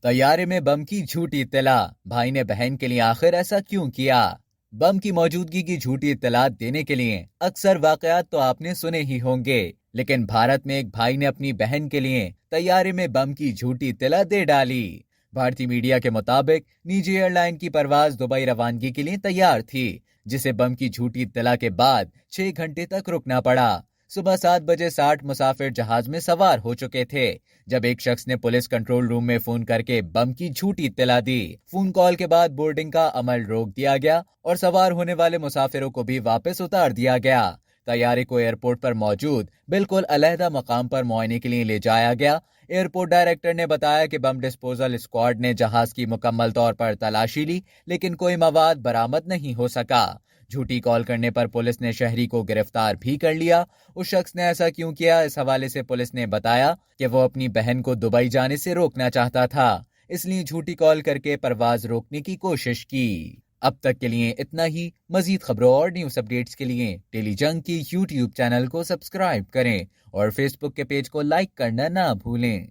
तैयारे में बम की झूठी इत्तला, भाई ने बहन के लिए आखिर ऐसा क्यों किया। बम की मौजूदगी की झूठी इत्तला देने के लिए अक्सर वाकयात तो आपने सुने ही होंगे, लेकिन भारत में एक भाई ने अपनी बहन के लिए तैयारे में बम की झूठी इत्तला दे डाली। भारतीय मीडिया के मुताबिक निजी एयरलाइन की परवाज दुबई रवानगी के लिए तैयार थी, जिसे बम की झूठी इत्तला के बाद 6 घंटे तक रुकना पड़ा। सुबह 7 बजे 60 मुसाफिर जहाज में सवार हो चुके थे जब एक शख्स ने पुलिस कंट्रोल रूम में फोन करके बम की झूठी इत्तला दी। फोन कॉल के बाद बोर्डिंग का अमल रोक दिया गया और सवार होने वाले मुसाफिरों को भी वापस उतार दिया गया। तैयारे को एयरपोर्ट पर मौजूद बिल्कुल अलहदा मकाम पर मुआयने के लिए ले जाया गया। एयरपोर्ट डायरेक्टर ने बताया कि बम डिस्पोजल स्क्वाड ने जहाज की मुकम्मल तौर पर तलाशी ली, लेकिन कोई मवाद बरामद नहीं हो सका। झूठी कॉल करने पर पुलिस ने शहरी को गिरफ्तार भी कर लिया। उस शख्स ने ऐसा क्यों किया, इस हवाले से पुलिस ने बताया कि वो अपनी बहन को दुबई जाने से रोकना चाहता था, इसलिए झूठी कॉल करके परवाज रोकने की कोशिश की। अब तक के लिए इतना ही। मजीद खबरों और न्यूज अपडेट्स के लिए डेली जंग की यूट्यूब चैनल को सब्सक्राइब करें और फेसबुक के पेज को लाइक करना ना भूलें।